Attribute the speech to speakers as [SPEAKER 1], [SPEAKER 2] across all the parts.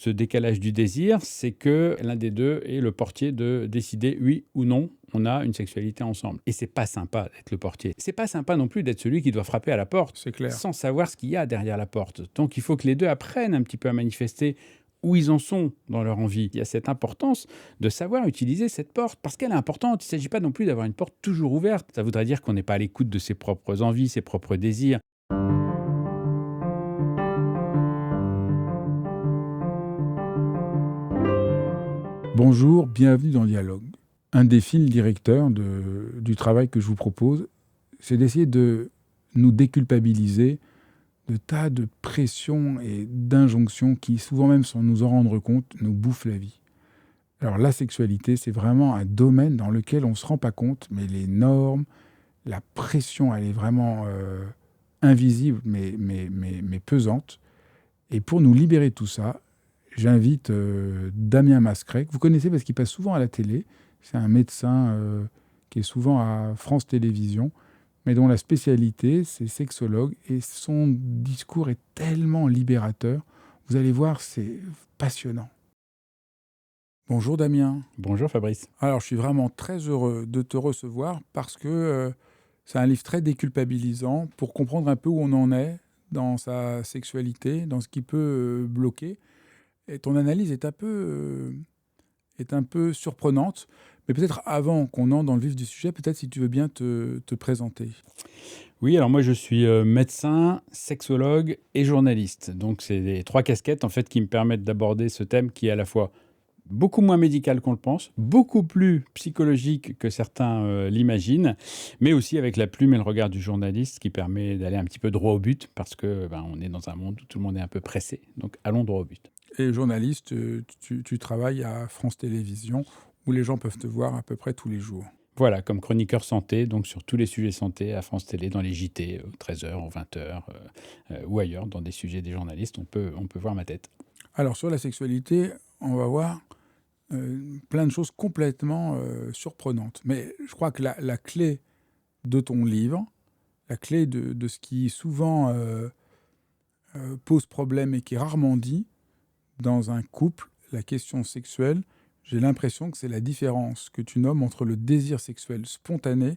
[SPEAKER 1] Ce décalage du désir, c'est que l'un des deux est le portier de décider oui ou non, on a une sexualité ensemble. Et c'est pas sympa d'être le portier. C'est pas sympa non plus d'être celui qui doit frapper à la porte
[SPEAKER 2] C'est clair.
[SPEAKER 1] sans savoir ce qu'il y a derrière la porte. Donc il faut que les deux apprennent un petit peu à manifester où ils en sont dans leur envie. Il y a cette importance de savoir utiliser cette porte parce qu'elle est importante. Il ne s'agit pas non plus d'avoir une porte toujours ouverte. Ça voudrait dire qu'on n'est pas à l'écoute de ses propres envies, ses propres désirs.
[SPEAKER 2] Bonjour, bienvenue dans Dialogue. Un des fils directeurs du travail que je vous propose, c'est d'essayer de nous déculpabiliser de tas de pressions et d'injonctions qui, souvent même sans nous en rendre compte, nous bouffent la vie. Alors la sexualité, c'est vraiment un domaine dans lequel on ne se rend pas compte, mais les normes, la pression, elle est vraiment invisible, mais pesante. Et pour nous libérer de tout ça, j'invite Damien Mascret, que vous connaissez parce qu'il passe souvent à la télé. C'est un médecin qui est souvent à France Télévisions, mais dont la spécialité, c'est sexologue. Et son discours est tellement libérateur. Vous allez voir, c'est passionnant. Bonjour Damien.
[SPEAKER 1] Bonjour Fabrice.
[SPEAKER 2] Alors, je suis vraiment très heureux de te recevoir parce que c'est un livre très déculpabilisant pour comprendre un peu où on en est dans sa sexualité, dans ce qui peut bloquer. Et ton analyse est un peu surprenante. Mais peut-être avant qu'on entre dans le vif du sujet, peut-être si tu veux bien te présenter.
[SPEAKER 1] Oui, alors moi je suis médecin, sexologue et journaliste. Donc c'est les trois casquettes en fait qui me permettent d'aborder ce thème qui est à la fois beaucoup moins médical qu'on le pense, beaucoup plus psychologique que certains l'imaginent, mais aussi avec la plume et le regard du journaliste qui permet d'aller un petit peu droit au but parce que on est dans un monde où tout le monde est un peu pressé. Donc allons droit au but.
[SPEAKER 2] Et journaliste, tu travailles à France Télévisions où les gens peuvent te voir à peu près tous les jours.
[SPEAKER 1] Voilà, comme chroniqueur santé, donc sur tous les sujets santé à France Télé, dans les JT, 13h, 20h ou ailleurs, dans des sujets des journalistes, on peut voir ma tête.
[SPEAKER 2] Alors sur la sexualité, on va voir plein de choses complètement surprenantes. Mais je crois que la clé de ton livre, la clé de ce qui souvent pose problème et qui est rarement dit dans un couple, la question sexuelle, j'ai l'impression que c'est la différence que tu nommes entre le désir sexuel spontané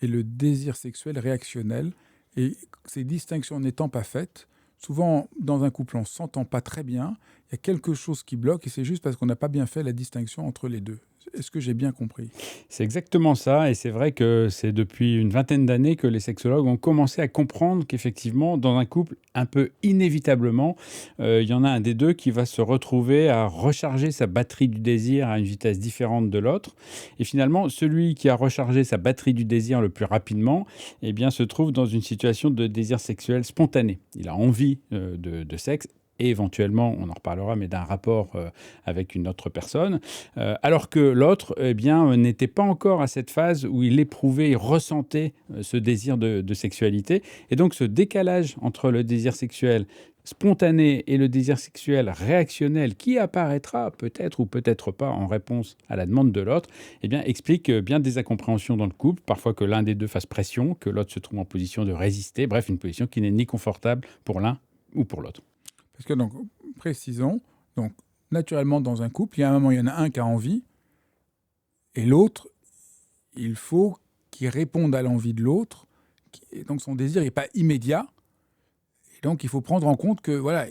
[SPEAKER 2] et le désir sexuel réactionnel. Et ces distinctions n'étant pas faites, souvent dans un couple on ne s'entend pas très bien, il y a quelque chose qui bloque et c'est juste parce qu'on n'a pas bien fait la distinction entre les deux. Est-ce que j'ai bien compris ?
[SPEAKER 1] C'est exactement ça, et c'est vrai que c'est depuis une vingtaine d'années que les sexologues ont commencé à comprendre qu'effectivement, dans un couple, un peu inévitablement, il y en a un des deux qui va se retrouver à recharger sa batterie du désir à une vitesse différente de l'autre. Et finalement, celui qui a rechargé sa batterie du désir le plus rapidement, eh bien, se trouve dans une situation de désir sexuel spontané. Il a envie de sexe, et éventuellement, on en reparlera, mais d'un rapport avec une autre personne, alors que l'autre eh bien, n'était pas encore à cette phase où il éprouvait, il ressentait ce désir de sexualité. Et donc ce décalage entre le désir sexuel spontané et le désir sexuel réactionnel qui apparaîtra peut-être ou peut-être pas en réponse à la demande de l'autre, eh bien, explique bien des incompréhensions dans le couple, parfois que l'un des deux fasse pression, que l'autre se trouve en position de résister, bref, une position qui n'est ni confortable pour l'un ou pour l'autre.
[SPEAKER 2] Parce que donc, précisons, donc naturellement dans un couple, il y a un moment, il y en a un qui a envie, et l'autre, il faut qu'il réponde à l'envie de l'autre, et donc son désir n'est pas immédiat, et donc il faut prendre en compte que voilà,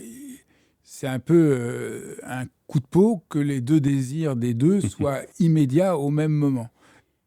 [SPEAKER 2] c'est un peu un coup de peau que les deux désirs des deux soient immédiats au même moment.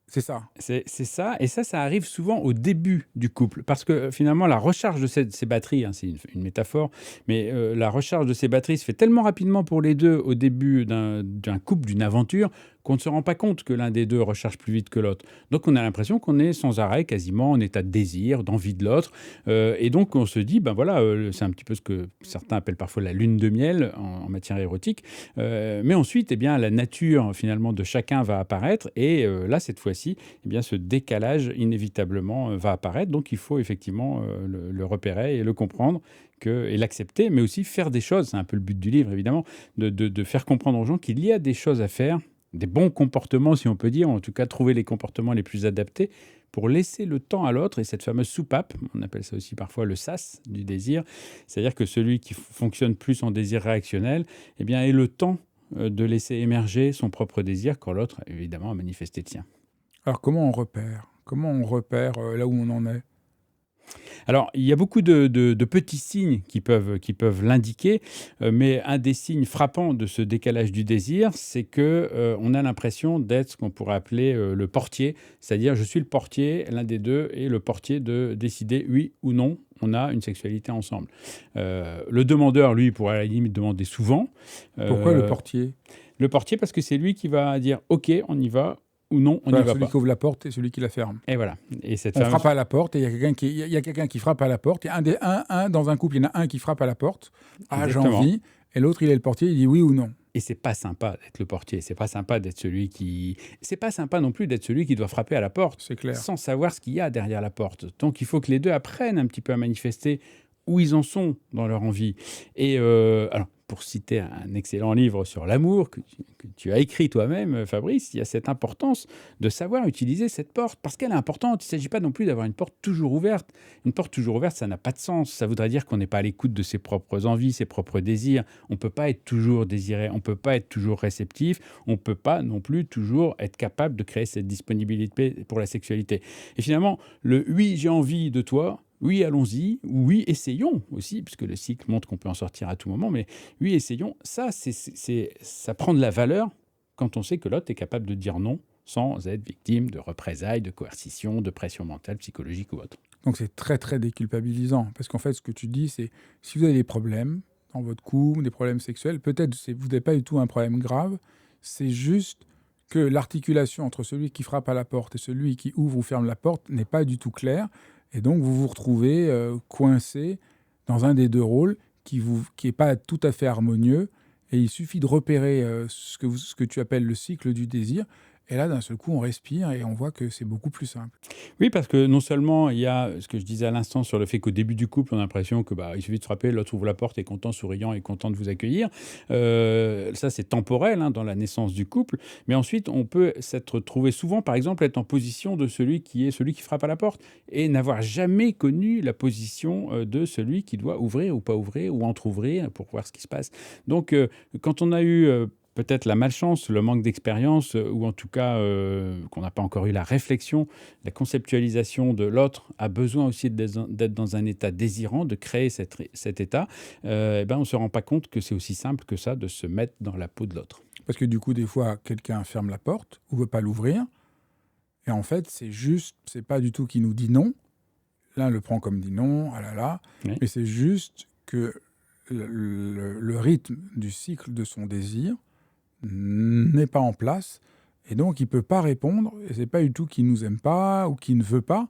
[SPEAKER 2] C'est ça.
[SPEAKER 1] C'est ça, et ça arrive souvent au début du couple, parce que finalement la recharge de ces batteries, hein, c'est une métaphore, mais la recharge de ces batteries se fait tellement rapidement pour les deux au début d'un couple, d'une aventure, qu'on ne se rend pas compte que l'un des deux recharge plus vite que l'autre. Donc on a l'impression qu'on est sans arrêt quasiment en état de désir, d'envie de l'autre, et donc on se dit, ben voilà, c'est un petit peu ce que certains appellent parfois la lune de miel en matière érotique, mais ensuite, eh bien, la nature finalement de chacun va apparaître, et là cette fois-ci, eh bien, ce décalage inévitablement va apparaître. Donc il faut effectivement le repérer et le comprendre et l'accepter, mais aussi faire des choses. C'est un peu le but du livre, évidemment, de faire comprendre aux gens qu'il y a des choses à faire, des bons comportements, si on peut dire, en tout cas trouver les comportements les plus adaptés pour laisser le temps à l'autre, et cette fameuse soupape, on appelle ça aussi parfois le sas du désir, c'est-à-dire que celui qui fonctionne plus en désir réactionnel, eh bien, ait le temps de laisser émerger son propre désir quand l'autre, évidemment, a manifesté le sien.
[SPEAKER 2] Alors comment on repère? Comment on repère là où on en est?
[SPEAKER 1] Alors, il y a beaucoup de petits signes qui peuvent l'indiquer, mais un des signes frappants de ce décalage du désir, c'est que on a l'impression d'être ce qu'on pourrait appeler le portier, c'est-à-dire je suis le portier, l'un des deux est le portier de décider oui ou non, on a une sexualité ensemble. Le demandeur, lui, pourrait à la limite demander souvent.
[SPEAKER 2] Pourquoi le
[SPEAKER 1] Euh,
[SPEAKER 2] portier?
[SPEAKER 1] le portier, parce que c'est lui qui va dire OK, on y va, ou non, on n'y
[SPEAKER 2] Voilà,
[SPEAKER 1] va
[SPEAKER 2] celui
[SPEAKER 1] pas.
[SPEAKER 2] qui ouvre la porte et celui qui la ferme.
[SPEAKER 1] Et voilà. Et cette
[SPEAKER 2] On
[SPEAKER 1] fameuse...
[SPEAKER 2] frappe à la porte et il y a quelqu'un qui frappe à la porte. Il y a dans un couple, il y en a un qui frappe à la porte. Ah, j'ai
[SPEAKER 1] Exactement.
[SPEAKER 2] envie. Et l'autre, il est le portier, il dit oui ou non.
[SPEAKER 1] Et c'est pas sympa d'être le portier, c'est pas sympa d'être celui qui... C'est pas sympa non plus d'être celui qui doit frapper à la porte,
[SPEAKER 2] C'est clair.
[SPEAKER 1] sans savoir ce qu'il y a derrière la porte. Donc il faut que les deux apprennent un petit peu à manifester où ils en sont dans leur envie. Et alors, pour citer un excellent livre sur l'amour que tu as écrit toi-même, Fabrice, il y a cette importance de savoir utiliser cette porte, parce qu'elle est importante. Il ne s'agit pas non plus d'avoir une porte toujours ouverte. Une porte toujours ouverte, ça n'a pas de sens. Ça voudrait dire qu'on n'est pas à l'écoute de ses propres envies, ses propres désirs. On ne peut pas être toujours désiré, on ne peut pas être toujours réceptif, on ne peut pas non plus toujours être capable de créer cette disponibilité pour la sexualité. Et finalement, le « oui, j'ai envie de toi », oui, allons-y, ou oui, essayons aussi, puisque le cycle montre qu'on peut en sortir à tout moment, mais oui, essayons. Ça, ça prend de la valeur quand on sait que l'autre est capable de dire non sans être victime de représailles, de coercition, de pression mentale, psychologique ou autre.
[SPEAKER 2] Donc c'est très très déculpabilisant. Parce qu'en fait, ce que tu dis, c'est si vous avez des problèmes dans votre couple, des problèmes sexuels, peut-être que vous n'avez pas du tout un problème grave, c'est juste que l'articulation entre celui qui frappe à la porte et celui qui ouvre ou ferme la porte n'est pas du tout claire. Et donc vous vous retrouvez coincé dans un des deux rôles qui est pas tout à fait harmonieux. Et il suffit de repérer ce que tu appelles le cycle du désir. Et là, d'un seul coup, on respire et on voit que c'est beaucoup plus simple.
[SPEAKER 1] Oui, parce que non seulement il y a ce que je disais à l'instant sur le fait qu'au début du couple, on a l'impression que il suffit de frapper, l'autre ouvre la porte, est content, souriant et content de vous accueillir. Ça, c'est temporel dans la naissance du couple. Mais ensuite, on peut s'être trouvé souvent, par exemple, être en position de celui qui frappe à la porte et n'avoir jamais connu la position de celui qui doit ouvrir ou pas ouvrir ou entrouvrir pour voir ce qui se passe. Donc, quand on a eu peut-être la malchance, le manque d'expérience, ou en tout cas qu'on n'a pas encore eu la réflexion, la conceptualisation de l'autre a besoin aussi d'être dans un état désirant, de créer cet état, on ne se rend pas compte que c'est aussi simple que ça de se mettre dans la peau de l'autre.
[SPEAKER 2] Parce que du coup, des fois, quelqu'un ferme la porte ou veut pas l'ouvrir. Et en fait, c'est pas du tout qu'il nous dit non. L'un le prend comme dit non, ah là là.
[SPEAKER 1] Oui.
[SPEAKER 2] Mais c'est juste que le rythme du cycle de son désir n'est pas en place. Et donc, il peut pas répondre. Et c'est pas du tout qu'il nous aime pas ou qu'il ne veut pas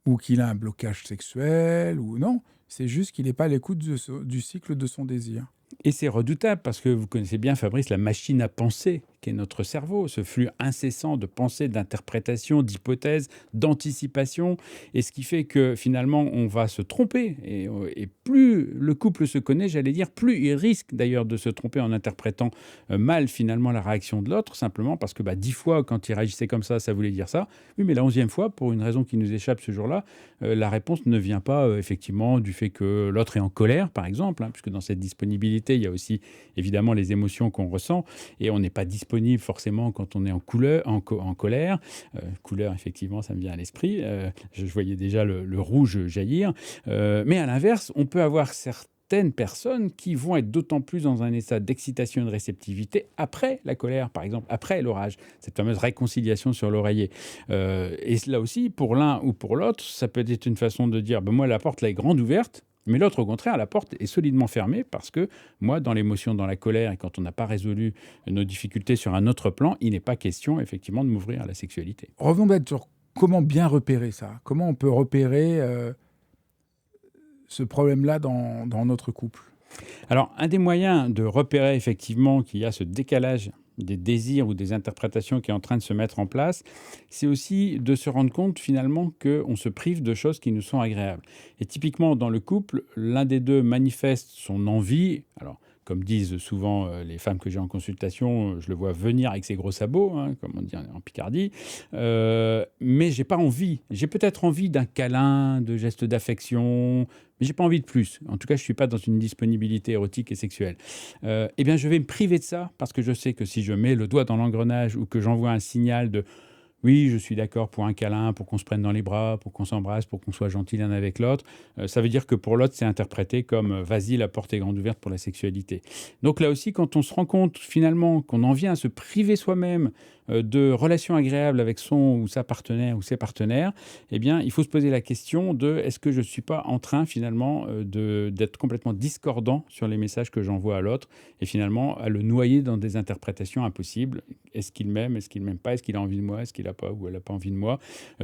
[SPEAKER 2] ou qu'il a un blocage sexuel ou non. C'est juste qu'il n'est pas à l'écoute du cycle de son désir.
[SPEAKER 1] Et c'est redoutable parce que vous connaissez bien, Fabrice, la machine à penser qu'est notre cerveau, ce flux incessant de pensée, d'interprétation, d'hypothèses, d'anticipation, et ce qui fait que finalement on va se tromper. Et plus le couple se connaît, j'allais dire, plus il risque d'ailleurs de se tromper en interprétant mal finalement la réaction de l'autre, simplement parce que 10 fois quand il réagissait comme ça voulait dire ça. Oui, mais la 11e fois, pour une raison qui nous échappe ce jour-là, la réponse ne vient pas effectivement du fait que l'autre est en colère, par exemple, puisque dans cette disponibilité, il y a aussi évidemment les émotions qu'on ressent, et on n'est pas disponible forcément quand on est en colère. Couleur, effectivement, ça me vient à l'esprit. Je voyais déjà le rouge jaillir. Mais à l'inverse, on peut avoir certaines personnes qui vont être d'autant plus dans un état d'excitation et de réceptivité après la colère, par exemple, après l'orage, cette fameuse réconciliation sur l'oreiller. Et là aussi, pour l'un ou pour l'autre, ça peut être une façon de dire moi, la porte là est grande ouverte. Mais l'autre, au contraire, la porte est solidement fermée parce que moi, dans l'émotion, dans la colère, et quand on n'a pas résolu nos difficultés sur un autre plan, il n'est pas question, effectivement, de m'ouvrir à la sexualité.
[SPEAKER 2] Revenons peut-être sur comment bien repérer ça. Comment on peut repérer ce problème-là dans notre couple?
[SPEAKER 1] Alors, un des moyens de repérer, effectivement, qu'il y a ce décalage des désirs ou des interprétations qui est en train de se mettre en place, c'est aussi de se rendre compte finalement qu'on se prive de choses qui nous sont agréables. Et typiquement dans le couple, l'un des deux manifeste son envie, alors comme disent souvent les femmes que j'ai en consultation, je le vois venir avec ses gros sabots, hein, comme on dit en Picardie. Mais j'ai pas envie. J'ai peut-être envie d'un câlin, de gestes d'affection, mais j'ai pas envie de plus. En tout cas, je suis pas dans une disponibilité érotique et sexuelle. Eh bien, je vais me priver de ça parce que je sais que si je mets le doigt dans l'engrenage ou que j'envoie un signal de oui, je suis d'accord pour un câlin, pour qu'on se prenne dans les bras, pour qu'on s'embrasse, pour qu'on soit gentil l'un avec l'autre. Ça veut dire que pour l'autre, c'est interprété comme vas-y, la porte est grande ouverte pour la sexualité. Donc là aussi, quand on se rend compte finalement qu'on en vient à se priver soi-même de relations agréables avec son ou sa partenaire ou ses partenaires, eh bien, il faut se poser la question de est-ce que je ne suis pas en train finalement d'être complètement discordant sur les messages que j'envoie à l'autre et finalement à le noyer dans des interprétations impossibles. Est-ce qu'il m'aime? Est-ce qu'il ne m'aime pas? Est-ce qu'il a envie de moi? Est-ce qu'il n'a pas ou elle n'a pas envie de moi?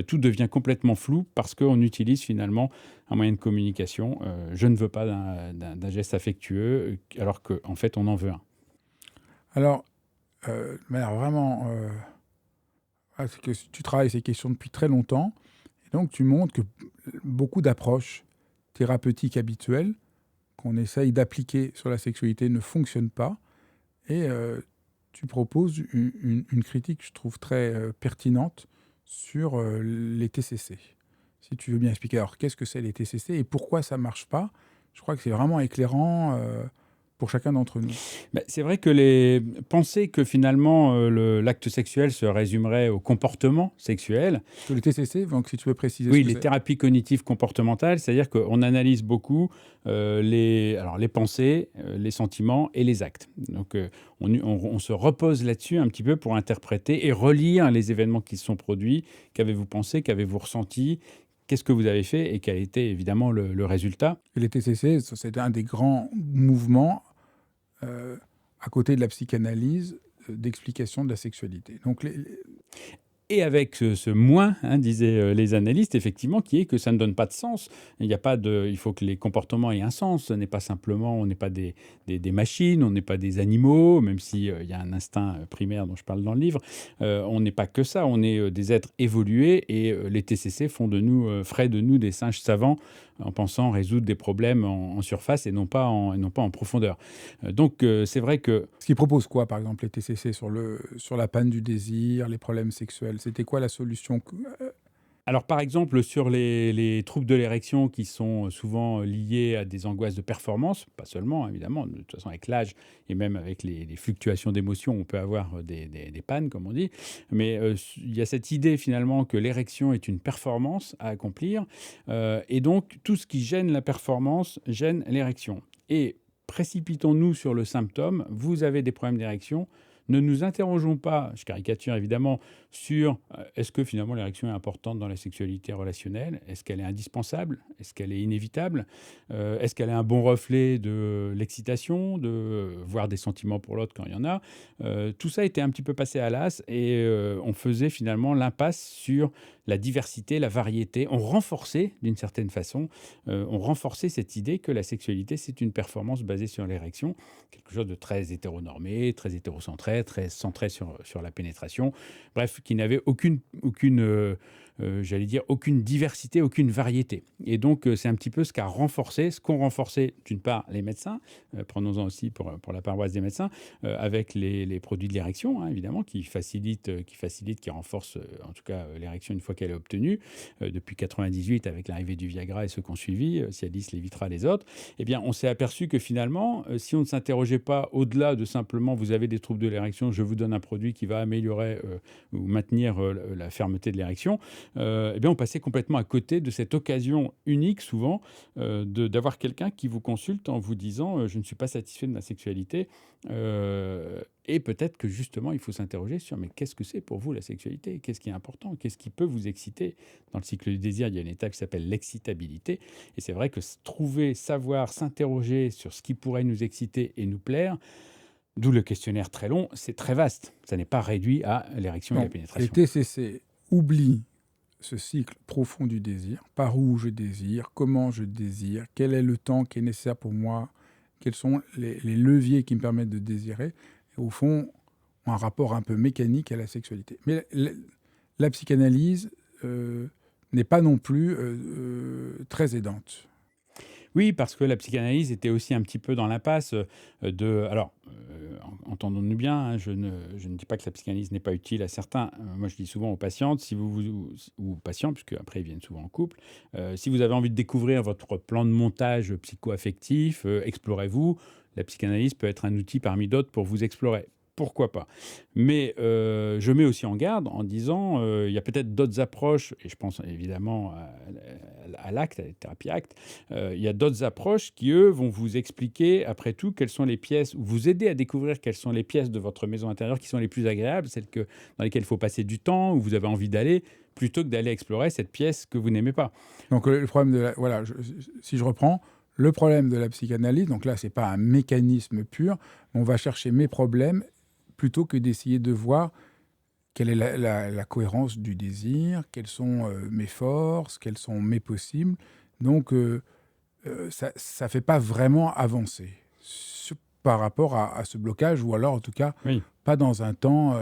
[SPEAKER 1] Tout devient complètement flou parce qu'on utilise finalement un moyen de communication. Je ne veux pas d'un geste affectueux alors qu'en fait, on en veut un.
[SPEAKER 2] Alors, mais alors vraiment, c'est que tu travailles ces questions depuis très longtemps, et donc tu montres que beaucoup d'approches thérapeutiques habituelles qu'on essaye d'appliquer sur la sexualité ne fonctionnent pas, et tu proposes une critique, je trouve, très pertinente sur les TCC. Si tu veux bien expliquer, alors qu'est-ce que c'est les TCC et pourquoi ça ne marche pas? Je crois que c'est vraiment éclairant pour chacun d'entre nous.
[SPEAKER 1] C'est vrai que penser que finalement l'acte sexuel se résumerait au comportement sexuel.
[SPEAKER 2] Le TCC, donc si tu veux préciser
[SPEAKER 1] oui,
[SPEAKER 2] ce que
[SPEAKER 1] les
[SPEAKER 2] c'est.
[SPEAKER 1] Thérapies cognitives comportementales, c'est-à-dire qu'on analyse beaucoup les pensées, les sentiments et les actes. Donc on se repose là-dessus un petit peu pour interpréter et relire les événements qui se sont produits. Qu'avez-vous pensé? Qu'avez-vous ressenti? Qu'est-ce que vous avez fait et quel était évidemment le résultat?
[SPEAKER 2] Et les TCC, c'est un des grands mouvements à côté de la psychanalyse d'explication de la sexualité. Donc
[SPEAKER 1] Et avec ce moins, hein, disaient les analystes, effectivement, qui est que ça ne donne pas de sens. Il faut que les comportements aient un sens. Ce n'est pas simplement, on n'est pas des machines, on n'est pas des animaux, même s'il y a un instinct primaire dont je parle dans le livre. On n'est pas que ça, on est des êtres évolués et les TCC feraient de nous des singes savants en pensant résoudre des problèmes en surface et non pas en profondeur. Donc c'est vrai que...
[SPEAKER 2] Ce qu'ils proposent quoi, par exemple, les TCC sur la panne du désir, les problèmes sexuels? C'était quoi la solution?
[SPEAKER 1] Alors, par exemple, sur les troubles de l'érection qui sont souvent liés à des angoisses de performance, pas seulement, évidemment, de toute façon, avec l'âge et même avec les fluctuations d'émotions, on peut avoir des pannes, comme on dit. Mais il y a cette idée, finalement, que l'érection est une performance à accomplir. Et donc, tout ce qui gêne la performance gêne l'érection. Et précipitons-nous sur le symptôme. Vous avez des problèmes d'érection. Ne nous interrogeons pas, je caricature évidemment, sur est-ce que finalement l'érection est importante dans la sexualité relationnelle? Est-ce qu'elle est indispensable? Est-ce qu'elle est inévitable? Est-ce qu'elle est un bon reflet de l'excitation, de voir des sentiments pour l'autre quand il y en a? Tout ça était un petit peu passé à l'as et on faisait finalement l'impasse sur la diversité, la variété. On renforçait d'une certaine façon, cette idée que la sexualité c'est une performance basée sur l'érection, quelque chose de très hétéronormé, très hétérocentré, très centré sur la pénétration, bref, qui n'avait aucune diversité, aucune variété. Et donc, c'est un petit peu ce qu'ont renforcé, d'une part, les médecins, prenons-en aussi pour la paroisse des médecins, avec les produits de l'érection, hein, évidemment, qui renforcent en tout cas l'érection une fois qu'elle est obtenue. Depuis 98, avec l'arrivée du Viagra et ceux qui ont suivi, Cialis, Levitra, les autres, eh bien, on s'est aperçu que finalement, si on ne s'interrogeait pas au-delà de simplement vous avez des troubles de l'érection, je vous donne un produit qui va améliorer ou maintenir la fermeté de l'érection, eh bien, on passait complètement à côté de cette occasion unique, souvent, d'avoir quelqu'un qui vous consulte en vous disant je ne suis pas satisfait de ma sexualité. Et peut-être que justement, il faut s'interroger sur mais qu'est-ce que c'est pour vous la sexualité? Qu'est-ce qui est important? Qu'est-ce qui peut vous exciter? Dans le cycle du désir, il y a une étape qui s'appelle l'excitabilité. Et c'est vrai que trouver, savoir, s'interroger sur ce qui pourrait nous exciter et nous plaire, d'où le questionnaire très long, c'est très vaste. Ça n'est pas réduit à l'érection et la pénétration.
[SPEAKER 2] Les TCC oublient ce cycle profond du désir. Par où je désire, comment je désire, quel est le temps qui est nécessaire pour moi, quels sont les leviers qui me permettent de désirer. Et au fond, ont un rapport un peu mécanique à la sexualité. Mais la psychanalyse n'est pas non plus très aidante.
[SPEAKER 1] Oui, parce que la psychanalyse était aussi un petit peu dans l'impasse de... Alors, entendons-nous bien, hein, je ne dis pas que la psychanalyse n'est pas utile à certains. Moi, je dis souvent aux patientes, ou aux patients, puisque après ils viennent souvent en couple, si vous avez envie de découvrir votre plan de montage psycho-affectif, explorez-vous. La psychanalyse peut être un outil parmi d'autres pour vous explorer. Pourquoi pas? Mais je mets aussi en garde en disant, il y a peut-être d'autres approches, et je pense évidemment à l'ACT, à la thérapie ACT, il y a d'autres approches qui, eux, vont vous expliquer, après tout, quelles sont les pièces, ou vous aider à découvrir quelles sont les pièces de votre maison intérieure qui sont les plus agréables, celles dans lesquelles il faut passer du temps, où vous avez envie d'aller, plutôt que d'aller explorer cette pièce que vous n'aimez pas.
[SPEAKER 2] Donc le problème voilà, si je reprends, le problème de la psychanalyse, donc là, c'est pas un mécanisme pur, on va chercher mes problèmes plutôt que d'essayer de voir quelle est la cohérence du désir, quelles sont mes forces, quels sont mes possibles. Donc, ça ne fait pas vraiment avancer par rapport à ce blocage, ou alors en tout cas,
[SPEAKER 1] Oui.
[SPEAKER 2] pas dans un temps,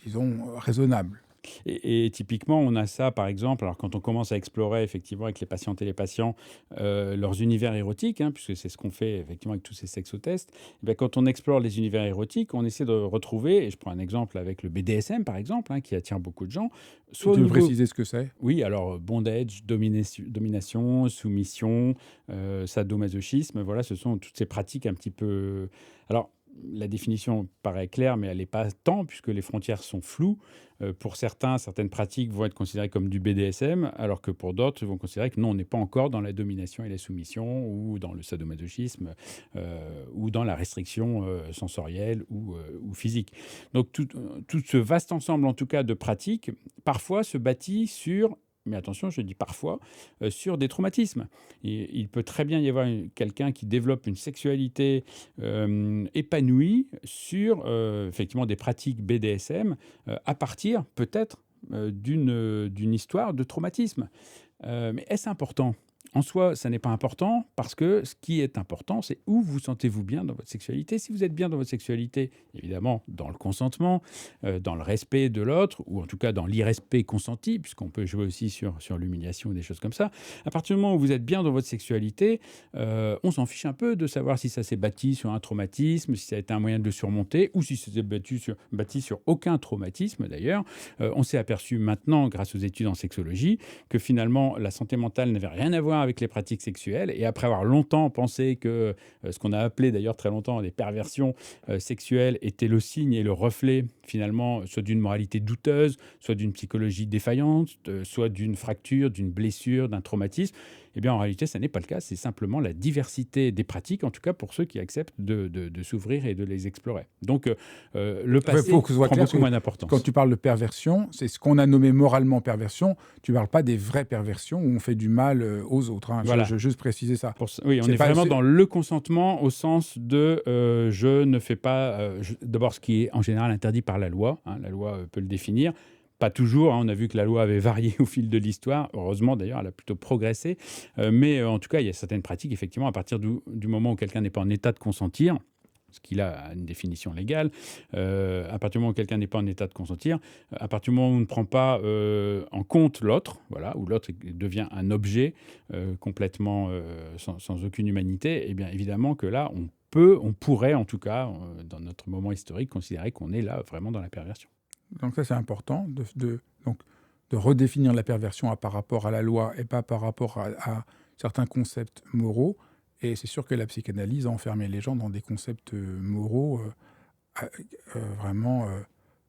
[SPEAKER 2] disons, raisonnable.
[SPEAKER 1] Et typiquement, on a ça, par exemple, alors quand on commence à explorer effectivement avec les patientes et les patients leurs univers érotiques, hein, puisque c'est ce qu'on fait effectivement avec tous ces sexotests, eh bien, quand on explore les univers érotiques, on essaie de retrouver, et je prends un exemple avec le BDSM par exemple, hein, qui attire beaucoup de gens, soit au
[SPEAKER 2] Tu veux
[SPEAKER 1] niveau...
[SPEAKER 2] préciser ce que c'est?
[SPEAKER 1] Oui, alors bondage, domination, soumission, sadomasochisme, voilà, ce sont toutes ces pratiques un petit peu... Alors, la définition paraît claire, mais elle n'est pas tant, puisque les frontières sont floues. Pour certains, certaines pratiques vont être considérées comme du BDSM, alors que pour d'autres, ils vont considérer que non, on n'est pas encore dans la domination et la soumission, ou dans le sadomasochisme, ou dans la restriction sensorielle ou physique. Donc tout ce vaste ensemble, en tout cas, de pratiques, parfois se bâtit sur... Mais attention, je dis parfois, sur des traumatismes. Il peut très bien y avoir quelqu'un qui développe une sexualité épanouie sur effectivement des pratiques BDSM à partir peut-être d'une histoire de traumatisme. Mais est-ce important? En soi, ça n'est pas important parce que ce qui est important, c'est où vous sentez-vous bien dans votre sexualité. Si vous êtes bien dans votre sexualité, évidemment, dans le consentement, dans le respect de l'autre, ou en tout cas dans l'irrespect consenti, puisqu'on peut jouer aussi sur l'humiliation ou des choses comme ça. À partir du moment où vous êtes bien dans votre sexualité, on s'en fiche un peu de savoir si ça s'est bâti sur un traumatisme, si ça a été un moyen de le surmonter, ou si ça s'est bâti sur aucun traumatisme d'ailleurs. On s'est aperçu maintenant, grâce aux études en sexologie, que finalement la santé mentale n'avait rien à voir avec les pratiques sexuelles, et après avoir longtemps pensé que ce qu'on a appelé d'ailleurs très longtemps les perversions sexuelles étaient le signe et le reflet finalement soit d'une moralité douteuse, soit d'une psychologie défaillante, soit d'une fracture, d'une blessure, d'un traumatisme, eh bien en réalité ça n'est pas le cas, c'est simplement la diversité des pratiques, en tout cas pour ceux qui acceptent de s'ouvrir et de les explorer. Donc le passé
[SPEAKER 2] Faut que ce soit
[SPEAKER 1] prend
[SPEAKER 2] clair,
[SPEAKER 1] beaucoup moins d'importance.
[SPEAKER 2] quand tu parles de perversion, c'est ce qu'on a nommé moralement perversion. Tu ne parles pas des vraies perversions où on fait du mal aux autres. Hein.
[SPEAKER 1] Voilà.
[SPEAKER 2] Je veux juste préciser ça.
[SPEAKER 1] Oui, on est vraiment dans le consentement au sens de je ne fais pas... D'abord, ce qui est en général interdit par la loi. Hein, la loi peut le définir. Pas toujours, hein, on a vu que la loi avait varié au fil de l'histoire. Heureusement, d'ailleurs, elle a plutôt progressé. Mais en tout cas, il y a certaines pratiques, effectivement, à partir du moment où quelqu'un n'est pas en état de consentir, ce qu'il a une définition légale, à partir du moment où quelqu'un n'est pas en état de consentir, à partir du moment où on ne prend pas en compte l'autre, voilà, où l'autre devient un objet complètement sans aucune humanité, eh bien évidemment que là, on pourrait en tout cas, dans notre moment historique, considérer qu'on est là vraiment dans la perversion.
[SPEAKER 2] Donc ça, c'est important donc, de redéfinir la perversion par rapport à la loi et pas par rapport à certains concepts moraux. Et c'est sûr que la psychanalyse a enfermé les gens dans des concepts moraux vraiment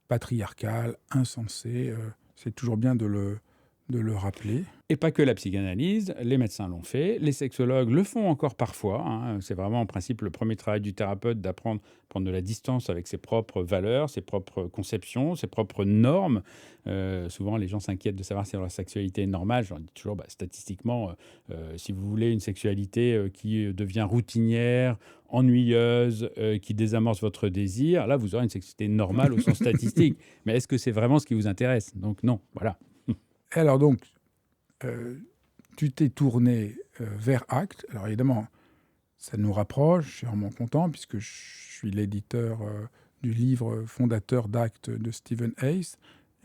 [SPEAKER 2] patriarcal, insensé. C'est toujours bien de le rappeler.
[SPEAKER 1] Et pas que la psychanalyse, les médecins l'ont fait, les sexologues le font encore parfois. Hein. C'est vraiment en principe le premier travail du thérapeute d'apprendre à prendre de la distance avec ses propres valeurs, ses propres conceptions, ses propres normes. Souvent, les gens s'inquiètent de savoir si leur sexualité est normale. Je leur dis toujours, statistiquement, si vous voulez une sexualité qui devient routinière, ennuyeuse, qui désamorce votre désir, là, vous aurez une sexualité normale au sens statistique. Mais est-ce que c'est vraiment ce qui vous intéresse? Donc non, voilà.
[SPEAKER 2] Alors donc, tu t'es tourné vers ACT. Alors évidemment, ça nous rapproche, je suis vraiment content, puisque je suis l'éditeur du livre fondateur d'ACT de Stephen Hayes.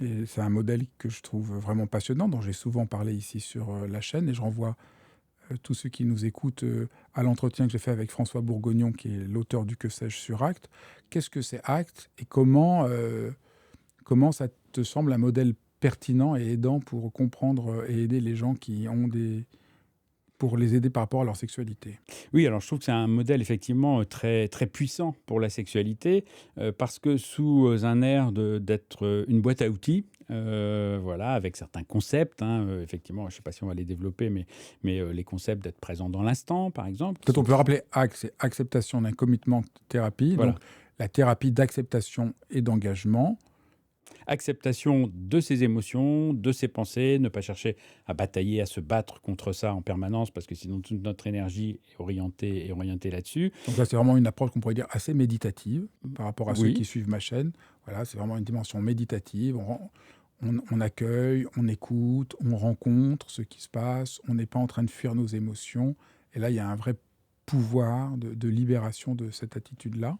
[SPEAKER 2] Et c'est un modèle que je trouve vraiment passionnant, dont j'ai souvent parlé ici sur la chaîne, et je renvoie tous ceux qui nous écoutent à l'entretien que j'ai fait avec François Bourgognon, qui est l'auteur du Que sais-je sur ACT. Qu'est-ce que c'est ACT et comment ça te semble un modèle pertinent et aidant pour comprendre et aider les gens qui ont pour les aider par rapport à leur sexualité?
[SPEAKER 1] Oui, alors je trouve que c'est un modèle effectivement très, très puissant pour la sexualité, parce que sous un air d'être une boîte à outils, voilà, avec certains concepts, hein, effectivement, je ne sais pas si on va les développer, mais les concepts d'être présent dans l'instant, par exemple, qui
[SPEAKER 2] Peut-être on
[SPEAKER 1] sont
[SPEAKER 2] peut rappeler ACT, c'est acceptation d'un commitment thérapie, donc
[SPEAKER 1] voilà.
[SPEAKER 2] la thérapie d'acceptation et d'engagement.
[SPEAKER 1] Acceptation de ses émotions, de ses pensées, ne pas chercher à batailler, à se battre contre ça en permanence, parce que sinon toute notre énergie est orientée là-dessus.
[SPEAKER 2] Donc là, c'est vraiment une approche qu'on pourrait dire assez méditative par rapport à ceux qui
[SPEAKER 1] Oui,
[SPEAKER 2] suivent ma chaîne. Voilà, c'est vraiment une dimension méditative. On accueille, on écoute, on rencontre ce qui se passe. On n'est pas en train de fuir nos émotions. Et là, il y a un vrai pouvoir de libération de cette attitude-là.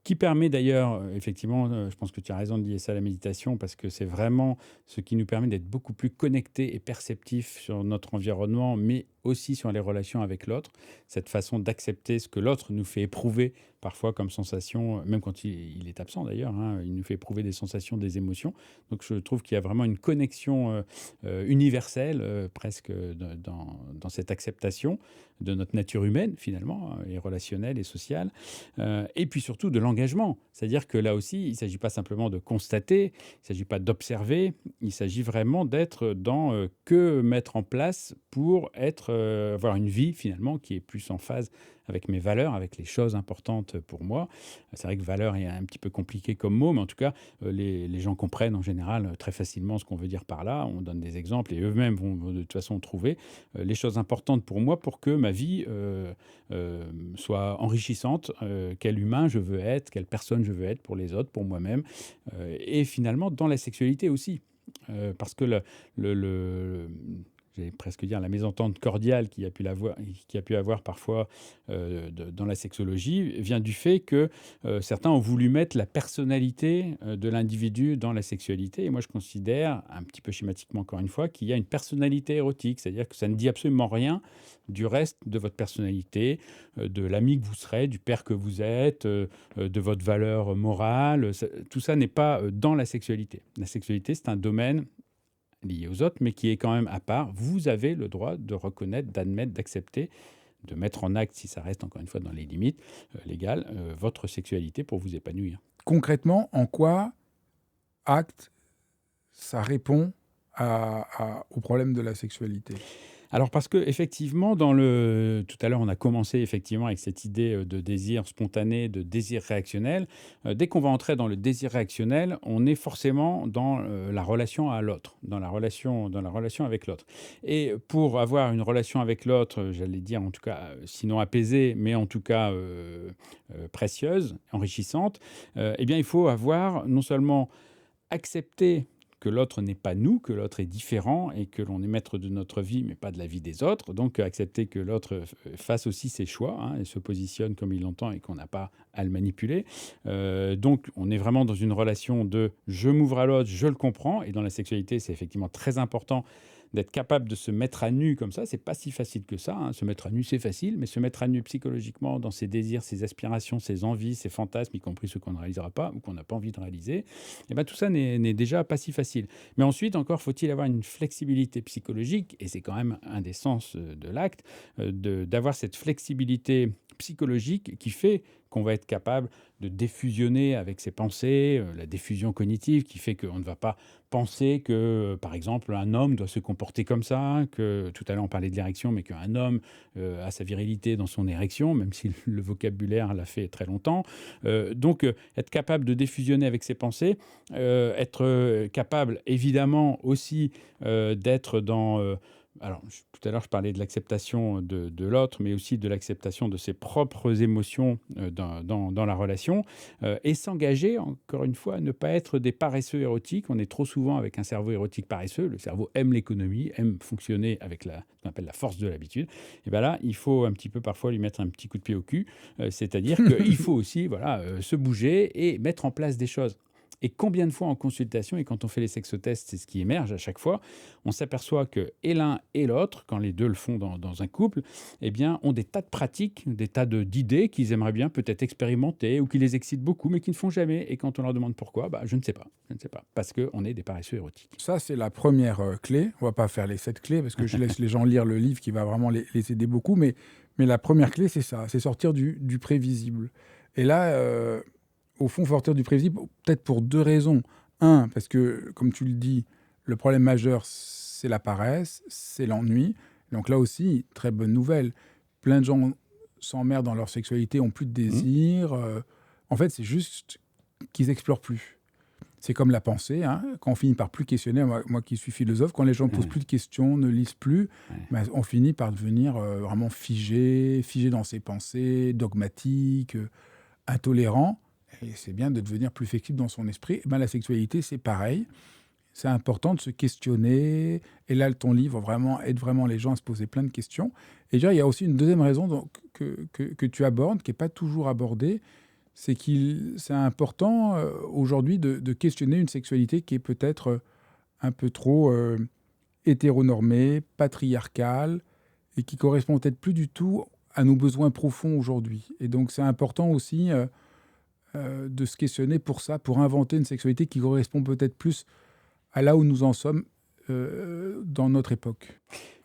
[SPEAKER 1] qui permet d'ailleurs, effectivement, je pense que tu as raison de lier ça à la méditation, parce que c'est vraiment ce qui nous permet d'être beaucoup plus connectés et perceptifs sur notre environnement, mais aussi sur les relations avec l'autre. Cette façon d'accepter ce que l'autre nous fait éprouver, parfois comme sensation, même quand il est absent d'ailleurs, hein, il nous fait éprouver des sensations, des émotions. Donc je trouve qu'il y a vraiment une connexion universelle, presque, dans cette acceptation de notre nature humaine, finalement, et relationnelle et sociale. Et puis surtout de l'engagement. C'est-à-dire que là aussi, il ne s'agit pas simplement de constater, il ne s'agit pas d'observer, il s'agit vraiment d'être dans que mettre en place pour avoir une vie finalement qui est plus en phase avec mes valeurs, avec les choses importantes pour moi. C'est vrai que valeur est un petit peu compliqué comme mot, mais en tout cas, les gens comprennent en général très facilement ce qu'on veut dire par là. On donne des exemples et eux-mêmes vont de toute façon trouver les choses importantes pour moi pour que ma vie soit enrichissante, quel humain je veux être, quelle personne je veux être pour les autres, pour moi-même, et finalement dans la sexualité aussi. Parce que j'allais presque dire la mésentente cordiale qui a pu avoir parfois dans la sexologie, vient du fait que certains ont voulu mettre la personnalité de l'individu dans la sexualité. Et moi, je considère, un petit peu schématiquement encore une fois, qu'il y a une personnalité érotique, c'est-à-dire que ça ne dit absolument rien du reste de votre personnalité, de l'ami que vous serez, du père que vous êtes, de votre valeur morale. Tout ça n'est pas dans la sexualité. La sexualité, c'est un domaine lié aux autres, mais qui est quand même à part. Vous avez le droit de reconnaître, d'admettre, d'accepter, de mettre en acte, si ça reste encore une fois dans les limites légales, votre sexualité pour vous épanouir.
[SPEAKER 2] Concrètement, en quoi ACT, ça répond au problème de la sexualité?
[SPEAKER 1] Alors parce que effectivement, tout à l'heure, on a commencé effectivement avec cette idée de désir spontané, de désir réactionnel. Dès qu'on va entrer dans le désir réactionnel, on est forcément dans la relation à l'autre, dans la relation avec l'autre. Et pour avoir une relation avec l'autre, j'allais dire en tout cas, sinon apaisée, mais en tout cas précieuse, enrichissante, eh bien il faut avoir non seulement accepté que l'autre n'est pas nous, que l'autre est différent et que l'on est maître de notre vie, mais pas de la vie des autres. Donc, accepter que l'autre fasse aussi ses choix, hein, et se positionne comme il l'entend et qu'on n'a pas à le manipuler. Donc, on est vraiment dans une relation de je m'ouvre à l'autre, je le comprends. Et dans la sexualité, c'est effectivement très important d'être capable de se mettre à nu comme ça. C'est pas si facile que ça, hein. Se mettre à nu, c'est facile, mais se mettre à nu psychologiquement dans ses désirs, ses aspirations, ses envies, ses fantasmes, y compris ceux qu'on ne réalisera pas ou qu'on n'a pas envie de réaliser, et ben tout ça n'est déjà pas si facile. Mais ensuite, encore, faut-il avoir une flexibilité psychologique, et c'est quand même un des sens de l'acte, d'avoir cette flexibilité psychologique qui fait qu'on va être capable de défusionner avec ses pensées, la diffusion cognitive qui fait qu'on ne va pas penser que, par exemple, un homme doit se comporter comme ça, que tout à l'heure on parlait de l'érection, mais qu'un homme a sa virilité dans son érection, même si le vocabulaire l'a fait très longtemps. Donc, être capable de défusionner avec ses pensées, être capable, évidemment, aussi d'être dans... alors, tout à l'heure, je parlais de l'acceptation de l'autre, mais aussi de l'acceptation de ses propres émotions dans la relation, et s'engager, encore une fois, à ne pas être des paresseux érotiques. On est trop souvent avec un cerveau érotique paresseux. Le cerveau aime l'économie, aime fonctionner avec ce qu'on appelle la force de l'habitude. Et bien là, il faut un petit peu parfois lui mettre un petit coup de pied au cul, c'est-à-dire qu'il faut aussi se bouger et mettre en place des choses. Et combien de fois en consultation, et quand on fait les sexotests, c'est ce qui émerge à chaque fois, on s'aperçoit que et l'un et l'autre, quand les deux le font dans un couple, eh bien, ont des tas de pratiques, des tas d'idées qu'ils aimeraient bien peut-être expérimenter ou qui les excitent beaucoup, mais qui ne font jamais. Et quand on leur demande pourquoi, je ne sais pas. Je ne sais pas. Parce qu'on est des paresseux érotiques.
[SPEAKER 2] Ça, c'est la première clé. On ne va pas faire les 7 clés parce que je laisse les gens lire le livre qui va vraiment les aider beaucoup. Mais la première clé, c'est ça. C'est sortir du prévisible. Et là, au fond, sortir du prévisible, peut-être pour 2 raisons. Un, parce que, comme tu le dis, le problème majeur, c'est la paresse, c'est l'ennui. Donc là aussi, très bonne nouvelle. Plein de gens s'emmerdent dans leur sexualité, ont plus de désir. En fait, c'est juste qu'ils explorent plus. C'est comme la pensée, hein, quand on finit par plus questionner, moi qui suis philosophe, quand les gens ne posent plus de questions, ne lisent plus, on finit par devenir vraiment figé dans ses pensées, dogmatique, intolérant. Et c'est bien de devenir plus flexible dans son esprit. Et la sexualité, c'est pareil. C'est important de se questionner. Et là, ton livre aide vraiment les gens à se poser plein de questions. Et déjà, il y a aussi une deuxième raison que tu abordes, qui n'est pas toujours abordée, c'est important aujourd'hui de questionner une sexualité qui est peut-être un peu trop hétéronormée, patriarcale, et qui correspond peut-être plus du tout à nos besoins profonds aujourd'hui. Et donc c'est important aussi de se questionner pour ça, pour inventer une sexualité qui correspond peut-être plus à là où nous en sommes dans notre époque.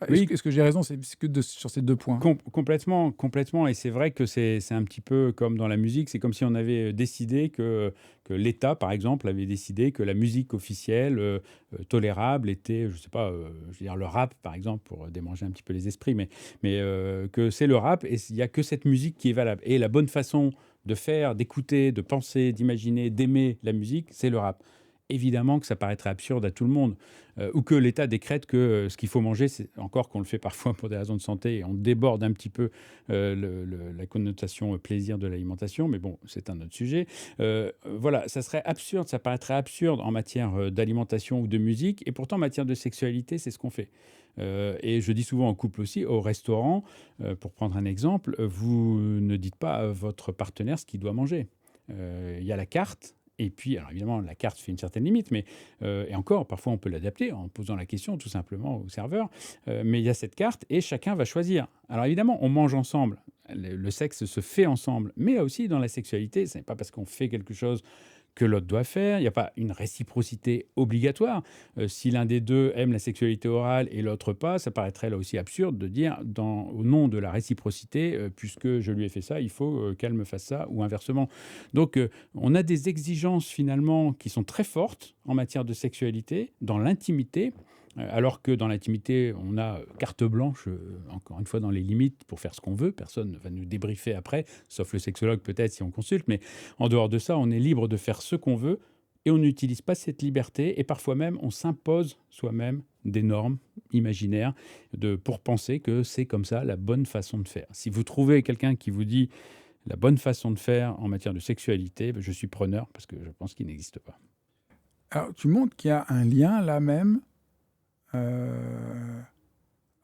[SPEAKER 1] Oui.
[SPEAKER 2] Est-ce que j'ai raison sur ces 2 points?
[SPEAKER 1] Complètement. Et c'est vrai que c'est un petit peu comme dans la musique. C'est comme si on avait décidé que l'État, par exemple, avait décidé que la musique officielle tolérable était, je sais pas, je veux dire le rap, par exemple, pour démanger un petit peu les esprits, mais que c'est le rap et il n'y a que cette musique qui est valable. Et la bonne façon de faire, d'écouter, de penser, d'imaginer, d'aimer la musique, c'est le rap. Évidemment que ça paraîtrait absurde à tout le monde, ou que l'État décrète que ce qu'il faut manger, c'est encore qu'on le fait parfois pour des raisons de santé, et on déborde un petit peu la connotation plaisir de l'alimentation, mais bon, c'est un autre sujet. Voilà, ça serait absurde, ça paraîtrait absurde en matière d'alimentation ou de musique, et pourtant en matière de sexualité, c'est ce qu'on fait. Et je dis souvent en couple aussi, au restaurant, pour prendre un exemple, vous ne dites pas à votre partenaire ce qu'il doit manger. Il y a la carte. Et puis, alors évidemment, la carte fait une certaine limite, mais et encore, parfois on peut l'adapter en posant la question tout simplement au serveur. Mais il y a cette carte et chacun va choisir. Alors évidemment, on mange ensemble. Le sexe se fait ensemble. Mais là aussi, dans la sexualité, ce n'est pas parce qu'on fait quelque chose que l'autre doit faire. Il n'y a pas une réciprocité obligatoire. Si l'un des deux aime la sexualité orale et l'autre pas, ça paraîtrait là aussi absurde de dire, au nom de la réciprocité, puisque je lui ai fait ça, il faut qu'elle me fasse ça, ou inversement. Donc, on a des exigences finalement qui sont très fortes en matière de sexualité, dans l'intimité, alors que dans l'intimité, on a carte blanche, encore une fois dans les limites, pour faire ce qu'on veut. Personne ne va nous débriefer après, sauf le sexologue peut-être si on consulte. Mais en dehors de ça, on est libre de faire ce qu'on veut et on n'utilise pas cette liberté. Et parfois même, on s'impose soi-même des normes imaginaires pour penser que c'est comme ça la bonne façon de faire. Si vous trouvez quelqu'un qui vous dit la bonne façon de faire en matière de sexualité, je suis preneur parce que je pense qu'il n'existe pas.
[SPEAKER 2] Alors, tu montres qu'il y a un lien là même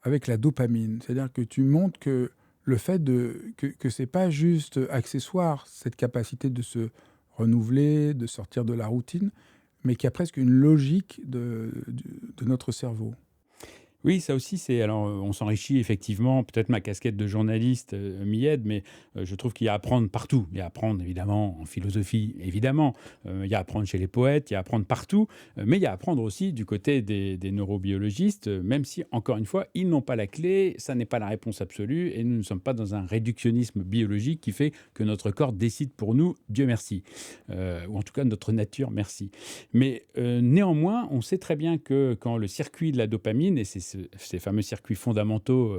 [SPEAKER 2] avec la dopamine. C'est-à-dire que tu montres que le fait que c'est pas juste accessoire, cette capacité de se renouveler, de sortir de la routine, mais qu'il y a presque une logique de notre cerveau.
[SPEAKER 1] Oui, ça aussi, alors, on s'enrichit effectivement. Peut-être ma casquette de journaliste m'y aide, mais je trouve qu'il y a à apprendre partout. Il y a à apprendre évidemment en philosophie, évidemment. Il y a à apprendre chez les poètes, il y a à apprendre partout. Mais il y a à apprendre aussi du côté des neurobiologistes, même si, encore une fois, ils n'ont pas la clé, ça n'est pas la réponse absolue, et nous ne sommes pas dans un réductionnisme biologique qui fait que notre corps décide pour nous, Dieu merci. Ou en tout cas, notre nature, merci. Mais néanmoins, on sait très bien que quand le circuit de la dopamine, et c'est ces fameux circuits fondamentaux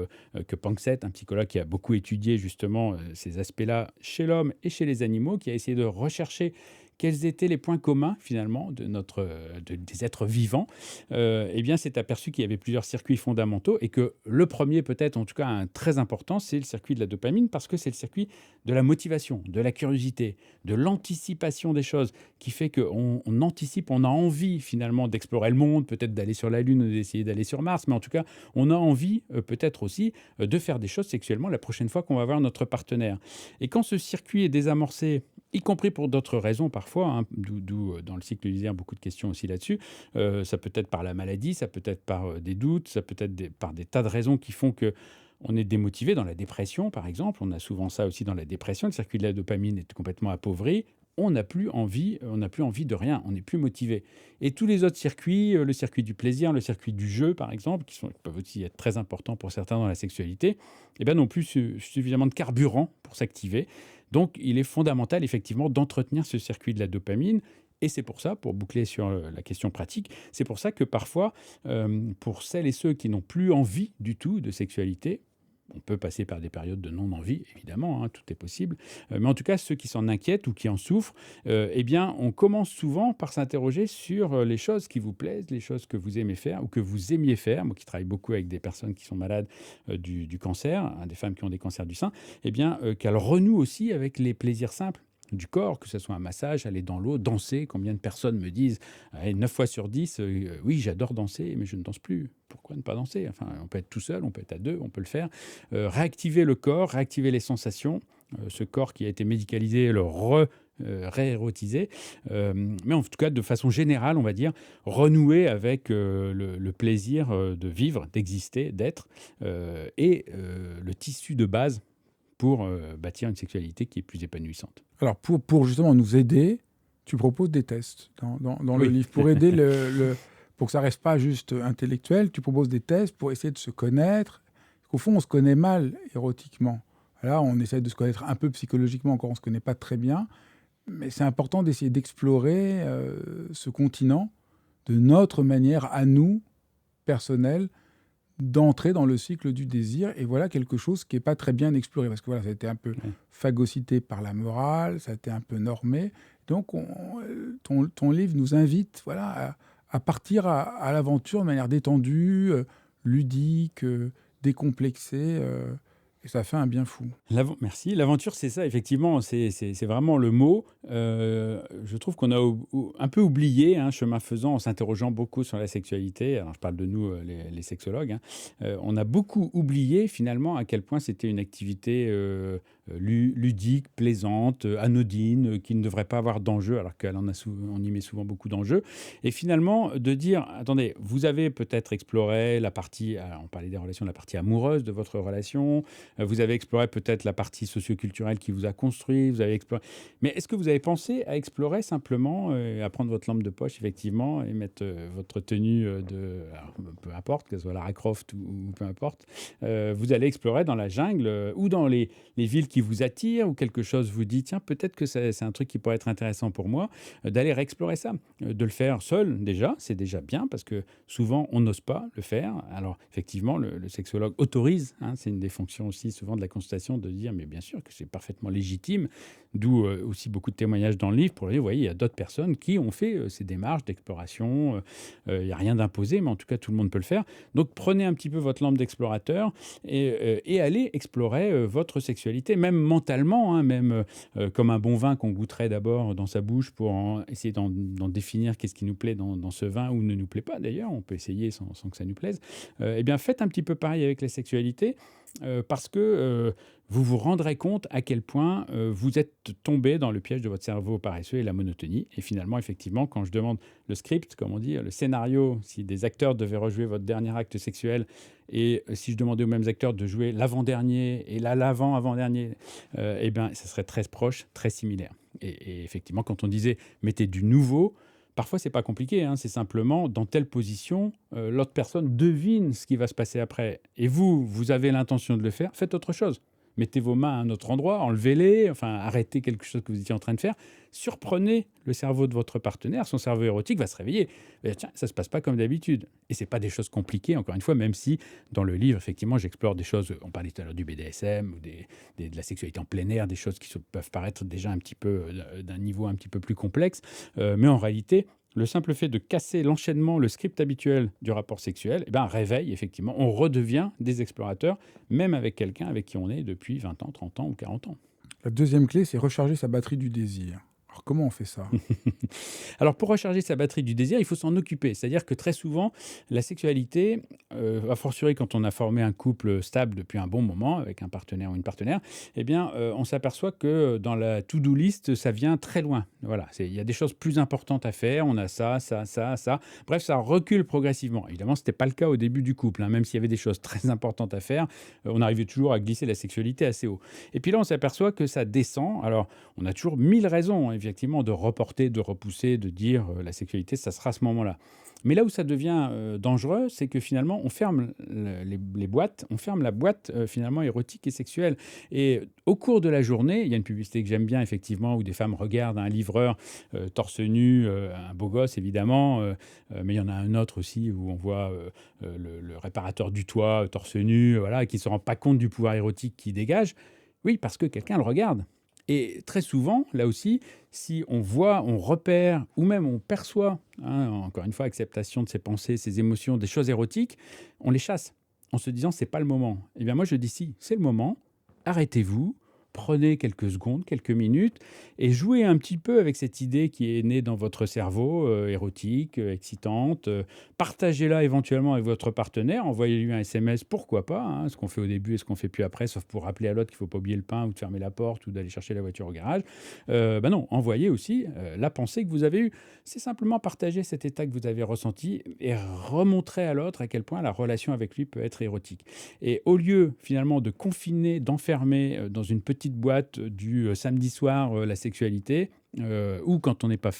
[SPEAKER 1] que Panksepp, un psychologue qui a beaucoup étudié justement ces aspects-là chez l'homme et chez les animaux, qui a essayé de rechercher quels étaient les points communs finalement des êtres vivants, eh bien s'est aperçu qu'il y avait plusieurs circuits fondamentaux et que le premier peut-être, en tout cas un très important, c'est le circuit de la dopamine parce que c'est le circuit de la motivation, de la curiosité, de l'anticipation des choses qui fait qu'on anticipe, on a envie finalement d'explorer le monde, peut-être d'aller sur la Lune ou d'essayer d'aller sur Mars, mais en tout cas on a envie peut-être aussi de faire des choses sexuellement la prochaine fois qu'on va voir notre partenaire. Et quand ce circuit est désamorcé, y compris pour d'autres raisons parfois, hein, d'où dans le cycle du désir beaucoup de questions aussi là-dessus. Ça peut être par la maladie, ça peut être par des doutes, ça peut être par des tas de raisons qui font que on est démotivé. Dans la dépression, par exemple. On a souvent ça aussi dans la dépression. Le circuit de la dopamine est complètement appauvri. On n'a plus envie de rien, on n'est plus motivé. Et tous les autres circuits, le circuit du plaisir, le circuit du jeu, par exemple, qui peuvent aussi être très importants pour certains dans la sexualité, eh ben, n'ont plus suffisamment de carburant pour s'activer. Donc, il est fondamental, effectivement, d'entretenir ce circuit de la dopamine. Et c'est pour ça, pour boucler sur la question pratique, c'est pour ça que parfois, pour celles et ceux qui n'ont plus envie du tout de sexualité, on peut passer par des périodes de non-envie, évidemment, hein, tout est possible. Mais en tout cas, ceux qui s'en inquiètent ou qui en souffrent, eh bien, on commence souvent par s'interroger sur les choses qui vous plaisent, les choses que vous aimez faire ou que vous aimiez faire. Moi qui travaille beaucoup avec des personnes qui sont malades du cancer, hein, des femmes qui ont des cancers du sein, eh bien, qu'elles renouent aussi avec les plaisirs simples du corps, que ce soit un massage, aller dans l'eau, danser. Combien de personnes me disent, 9 fois sur 10, oui, j'adore danser, mais je ne danse plus. Pourquoi ne pas danser? Enfin, on peut être tout seul, on peut être à deux, on peut le faire. Réactiver le corps, réactiver les sensations. Ce corps qui a été médicalisé, le réérotiser. Mais en tout cas, de façon générale, on va dire, renouer avec le plaisir de vivre, d'exister, d'être, et le tissu de base pour bâtir une sexualité qui est plus épanouissante.
[SPEAKER 2] Alors, pour justement nous aider, tu proposes des tests dans le livre. Pour aider pour que ça ne reste pas juste intellectuel, tu proposes des tests pour essayer de se connaître. Au fond, on se connaît mal érotiquement. Là, on essaie de se connaître un peu psychologiquement, encore on ne se connaît pas très bien. Mais c'est important d'essayer d'explorer ce continent de notre manière, à nous, personnelle, d'entrer dans le cycle du désir. Et voilà quelque chose qui n'est pas très bien exploré. Parce que voilà, ça a été un peu phagocyté par la morale, ça a été un peu normé. Donc, ton livre nous invite à partir à l'aventure de manière détendue, ludique, décomplexée. Et ça fait un bien fou.
[SPEAKER 1] Merci. L'aventure, c'est ça, effectivement, c'est vraiment le mot. Je trouve qu'on a un peu oublié, hein, chemin faisant, en s'interrogeant beaucoup sur la sexualité. Alors, je parle de nous, les sexologues. Hein. On a beaucoup oublié, finalement, à quel point c'était une activité ludique, plaisante, anodine, qui ne devrait pas avoir d'enjeu, alors qu'on y met souvent beaucoup d'enjeux. Et finalement, de dire, attendez, vous avez peut-être exploré la partie, on parlait des relations, la partie amoureuse de votre relation, vous avez exploré peut-être la partie socioculturelle qui vous a construit, vous avez exploré... Mais est-ce que vous avez pensé à explorer simplement, à prendre votre lampe de poche, effectivement, et mettre votre tenue alors, peu importe, que ce soit Lara Croft ou peu importe, vous allez explorer dans la jungle ou dans les villes qui vous attirent, ou quelque chose vous dit, tiens, peut-être que c'est un truc qui pourrait être intéressant pour moi, d'aller réexplorer ça. De le faire seul, déjà, c'est déjà bien, parce que souvent, on n'ose pas le faire. Alors, effectivement, le sexologue autorise, hein, c'est une des fonctions aussi souvent de la consultation, de dire, mais bien sûr que c'est parfaitement légitime, d'où aussi beaucoup de témoignages dans le livre, pour dire, vous voyez, il y a d'autres personnes qui ont fait ces démarches d'exploration, il n'y a rien d'imposé, mais en tout cas, tout le monde peut le faire. Donc, prenez un petit peu votre lampe d'explorateur et allez explorer votre sexualité, même mentalement, hein, même comme un bon vin qu'on goûterait d'abord dans sa bouche pour essayer d'en définir qu'est-ce qui nous plaît dans ce vin ou ne nous plaît pas d'ailleurs, on peut essayer sans que ça nous plaise. Eh bien, faites un petit peu pareil avec la sexualité, parce que vous vous rendrez compte à quel point vous êtes tombé dans le piège de votre cerveau paresseux et la monotonie. Et finalement, effectivement, quand je demande le script, comme on dit, le scénario, si des acteurs devaient rejouer votre dernier acte sexuel, et si je demandais aux mêmes acteurs de jouer l'avant-dernier et l'avant-avant-dernier, eh bien, ça serait très proche, très similaire. Et effectivement, quand on disait « mettez du nouveau », parfois, c'est pas compliqué, hein, c'est simplement dans telle position, l'autre personne devine ce qui va se passer après. Et vous avez l'intention de le faire, faites autre chose. Mettez vos mains à un autre endroit, enlevez-les, enfin arrêtez quelque chose que vous étiez en train de faire. Surprenez le cerveau de votre partenaire, son cerveau érotique va se réveiller. Et tiens, ça se passe pas comme d'habitude. Et c'est pas des choses compliquées, encore une fois, même si dans le livre, effectivement, j'explore des choses, on parlait tout à l'heure du BDSM, ou de la sexualité en plein air, des choses qui peuvent paraître déjà un petit peu d'un niveau un petit peu plus complexe. Mais en réalité, le simple fait de casser l'enchaînement, le script habituel du rapport sexuel, eh ben, réveille, effectivement, on redevient des explorateurs, même avec quelqu'un avec qui on est depuis 20 ans, 30 ans ou 40 ans.
[SPEAKER 2] La deuxième clé, c'est recharger sa batterie du désir. Alors, comment on fait ça?
[SPEAKER 1] Alors pour recharger sa batterie du désir, il faut s'en occuper. C'est-à-dire que très souvent, la sexualité, a fortiori quand on a formé un couple stable depuis un bon moment avec un partenaire ou une partenaire, eh bien, on s'aperçoit que dans la to-do list, ça vient très loin. Voilà, il y a des choses plus importantes à faire, on a ça, ça, ça, ça. Bref, ça recule progressivement. Évidemment, ce n'était pas le cas au début du couple, hein, même s'il y avait des choses très importantes à faire, on arrivait toujours à glisser la sexualité assez haut. Et puis là, on s'aperçoit que ça descend. Alors, on a toujours 1000 raisons, effectivement, de reporter, de repousser, de dire la sexualité, ça sera à ce moment-là. Mais là où ça devient dangereux, c'est que finalement, on ferme les boîtes, on ferme la boîte finalement érotique et sexuelle. Et au cours de la journée, il y a une publicité que j'aime bien, effectivement, où des femmes regardent un livreur torse nu, un beau gosse, évidemment, mais il y en a un autre aussi où on voit le réparateur du toit, torse nu, voilà, qui ne se rend pas compte du pouvoir érotique qu'il dégage. Oui, parce que quelqu'un le regarde. Et très souvent, là aussi, si on voit, on repère ou même on perçoit, hein, encore une fois, acceptation de ses pensées, ses émotions, des choses érotiques, on les chasse en se disant c'est pas le moment. Eh bien moi je dis si, c'est le moment, arrêtez-vous, prenez quelques secondes, quelques minutes et jouez un petit peu avec cette idée qui est née dans votre cerveau, érotique, excitante. Partagez-la éventuellement avec votre partenaire, envoyez-lui un SMS, pourquoi pas, hein, ce qu'on fait au début et ce qu'on fait plus après, sauf pour rappeler à l'autre qu'il ne faut pas oublier le pain ou de fermer la porte ou d'aller chercher la voiture au garage. Non, envoyez aussi la pensée que vous avez eue. C'est simplement partager cet état que vous avez ressenti et remontrer à l'autre à quel point la relation avec lui peut être érotique. Et au lieu finalement de confiner, d'enfermer dans une petite boîte du samedi soir la sexualité, ou quand on n'est pas,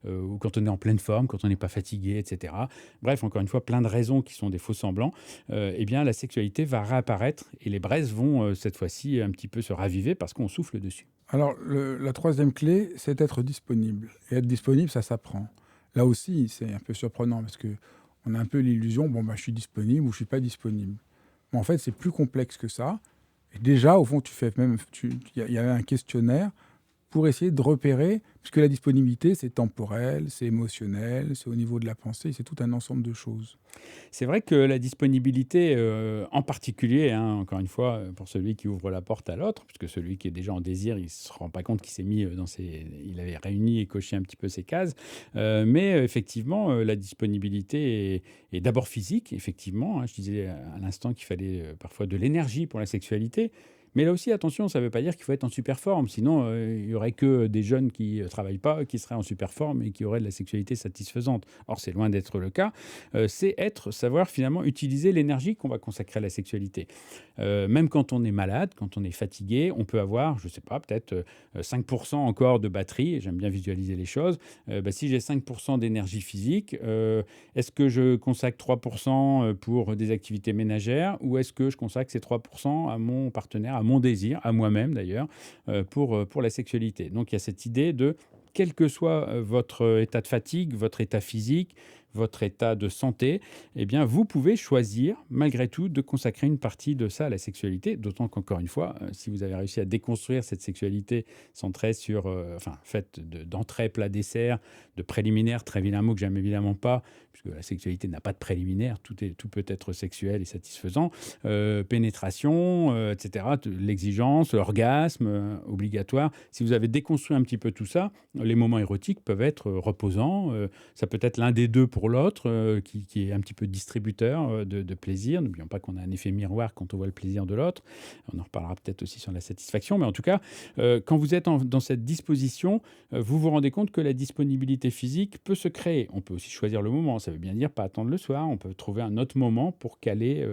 [SPEAKER 1] ou quand on est en pleine forme, quand on n'est pas fatigué, etc. Bref, encore une fois, plein de raisons qui sont des faux semblants. Eh bien, la sexualité va réapparaître et les braises vont cette fois-ci un petit peu se raviver parce qu'on souffle dessus.
[SPEAKER 2] Alors, la troisième clé, c'est d'être disponible. Et être disponible, ça s'apprend. Là aussi, c'est un peu surprenant parce que on a un peu l'illusion, bon, je suis disponible ou je suis pas disponible. Mais en fait, c'est plus complexe que ça. Et déjà, au fond, il y avait un questionnaire pour essayer de repérer, puisque la disponibilité, c'est temporel, c'est émotionnel, c'est au niveau de la pensée, c'est tout un ensemble de choses.
[SPEAKER 1] C'est vrai que la disponibilité, en particulier, hein, encore une fois, pour celui qui ouvre la porte à l'autre, puisque celui qui est déjà en désir, il ne se rend pas compte qu'il s'est mis il avait réuni et coché un petit peu ses cases. Mais effectivement, la disponibilité est d'abord physique, effectivement, hein. Je disais à l'instant qu'il fallait parfois de l'énergie pour la sexualité. Mais là aussi, attention, ça ne veut pas dire qu'il faut être en super forme. Sinon, il n'y aurait que des jeunes qui ne travaillent pas, qui seraient en super forme et qui auraient de la sexualité satisfaisante. Or, c'est loin d'être le cas. C'est savoir finalement utiliser l'énergie qu'on va consacrer à la sexualité. Même quand on est malade, quand on est fatigué, on peut avoir, je ne sais pas, peut-être 5% encore de batterie. J'aime bien visualiser les choses. Si j'ai 5% d'énergie physique, est-ce que je consacre 3% pour des activités ménagères ou est-ce que je consacre ces 3% à mon partenaire, à mon désir, à moi-même d'ailleurs, pour la sexualité. Donc il y a cette idée de, quel que soit votre état de fatigue, votre état physique, votre état de santé, eh bien, vous pouvez choisir, malgré tout, de consacrer une partie de ça à la sexualité, d'autant qu'encore une fois, si vous avez réussi à déconstruire cette sexualité centrée sur, faite d'entrée, plat, dessert, de préliminaire, très vilain mot que j'aime évidemment pas, puisque la sexualité n'a pas de préliminaire, tout peut être sexuel et satisfaisant, pénétration, etc., l'exigence, l'orgasme obligatoire. Si vous avez déconstruit un petit peu tout ça, les moments érotiques peuvent être reposants, ça peut être l'un des deux pour l'autre, qui est un petit peu distributeur de plaisir. N'oublions pas qu'on a un effet miroir quand on voit le plaisir de l'autre. On en reparlera peut-être aussi sur la satisfaction, mais en tout cas, quand vous êtes dans cette disposition, vous vous rendez compte que la disponibilité physique peut se créer. On peut aussi choisir le moment, ça veut bien dire pas attendre le soir, on peut trouver un autre moment pour caler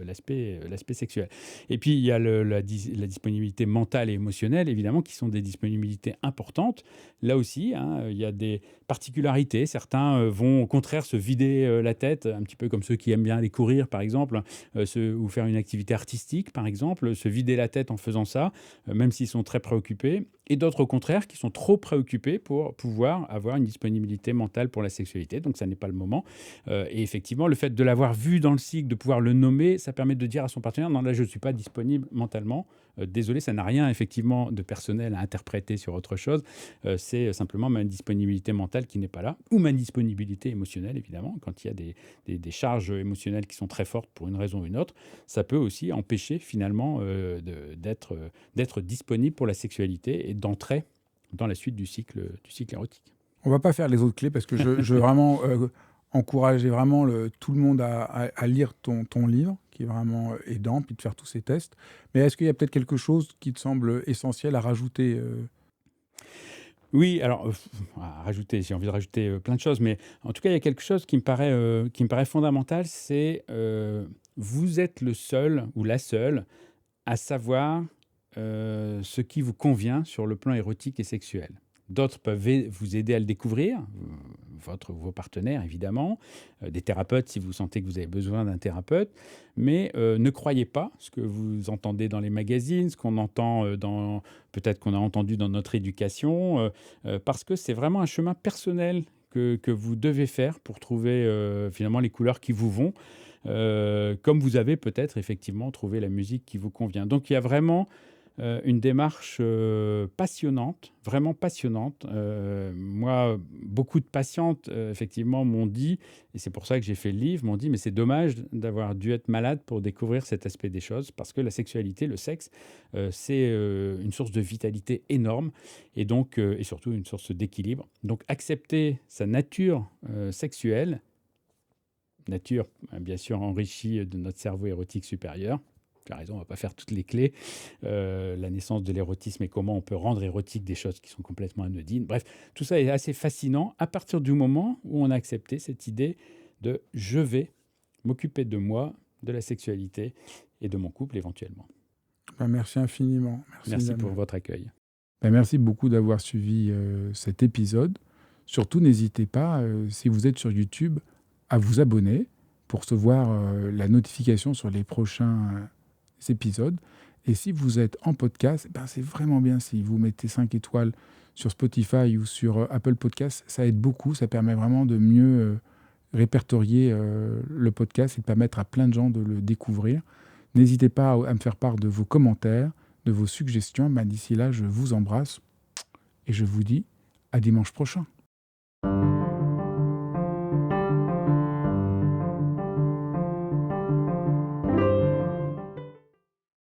[SPEAKER 1] l'aspect sexuel. Et puis, il y a la disponibilité mentale et émotionnelle, évidemment, qui sont des disponibilités importantes. Là aussi, hein, il y a des particularités. Certains vont au contraire se vider la tête, un petit peu comme ceux qui aiment bien aller courir, par exemple, ou faire une activité artistique, par exemple, se vider la tête en faisant ça, même s'ils sont très préoccupés. Et d'autres, au contraire, qui sont trop préoccupés pour pouvoir avoir une disponibilité mentale pour la sexualité. Donc, ça n'est pas le moment. Et effectivement, le fait de l'avoir vu dans le cycle, de pouvoir le nommer, ça permet de dire à son partenaire, non, là, je ne suis pas disponible mentalement. Désolé, ça n'a rien, effectivement, de personnel à interpréter sur autre chose. C'est simplement ma disponibilité mentale qui n'est pas là, ou ma disponibilité émotionnelle, évidemment. Quand il y a des charges émotionnelles qui sont très fortes pour une raison ou une autre, ça peut aussi empêcher, finalement, d'être disponible pour la sexualité et d'entrer dans la suite du cycle érotique.
[SPEAKER 2] On va pas faire les autres clés parce que je veux vraiment encourager vraiment tout le monde à lire ton livre, qui est vraiment aidant, puis de faire tous ces tests. Mais est-ce qu'il y a peut-être quelque chose qui te semble essentiel à rajouter
[SPEAKER 1] Oui, alors, à rajouter, j'ai envie de rajouter plein de choses, mais en tout cas, il y a quelque chose qui me paraît fondamental, c'est vous êtes le seul ou la seule à savoir ce qui vous convient sur le plan érotique et sexuel. D'autres peuvent vous aider à le découvrir, vos partenaires évidemment, des thérapeutes si vous sentez que vous avez besoin d'un thérapeute, mais ne croyez pas ce que vous entendez dans les magazines, ce qu'on entend peut-être qu'on a entendu dans notre éducation, parce que c'est vraiment un chemin personnel que vous devez faire pour trouver finalement les couleurs qui vous vont, comme vous avez peut-être effectivement trouvé la musique qui vous convient. Donc il y a vraiment une démarche passionnante, vraiment passionnante. Moi, beaucoup de patientes, effectivement, m'ont dit, et c'est pour ça que j'ai fait le livre, m'ont dit, mais c'est dommage d'avoir dû être malade pour découvrir cet aspect des choses, parce que la sexualité, le sexe, c'est une source de vitalité énorme, et donc, et surtout une source d'équilibre. Donc, accepter sa nature sexuelle, nature, bien sûr, enrichie de notre cerveau érotique supérieur. Tu as raison, on ne va pas faire toutes les clés. La naissance de l'érotisme et comment on peut rendre érotique des choses qui sont complètement anodines. Bref, tout ça est assez fascinant à partir du moment où on a accepté cette idée de « je vais m'occuper de moi, de la sexualité et de mon couple éventuellement ».
[SPEAKER 2] Merci infiniment.
[SPEAKER 1] Merci pour votre accueil.
[SPEAKER 2] Merci beaucoup d'avoir suivi cet épisode. Surtout, n'hésitez pas, si vous êtes sur YouTube, à vous abonner pour recevoir la notification sur les prochains épisodes. Et si vous êtes en podcast, c'est vraiment bien si vous mettez 5 étoiles sur Spotify ou sur Apple Podcasts. Ça aide beaucoup, ça permet vraiment de mieux répertorier le podcast et de permettre à plein de gens de le découvrir. N'hésitez pas à me faire part de vos commentaires, de vos suggestions. D'ici là, je vous embrasse et je vous dis à dimanche prochain.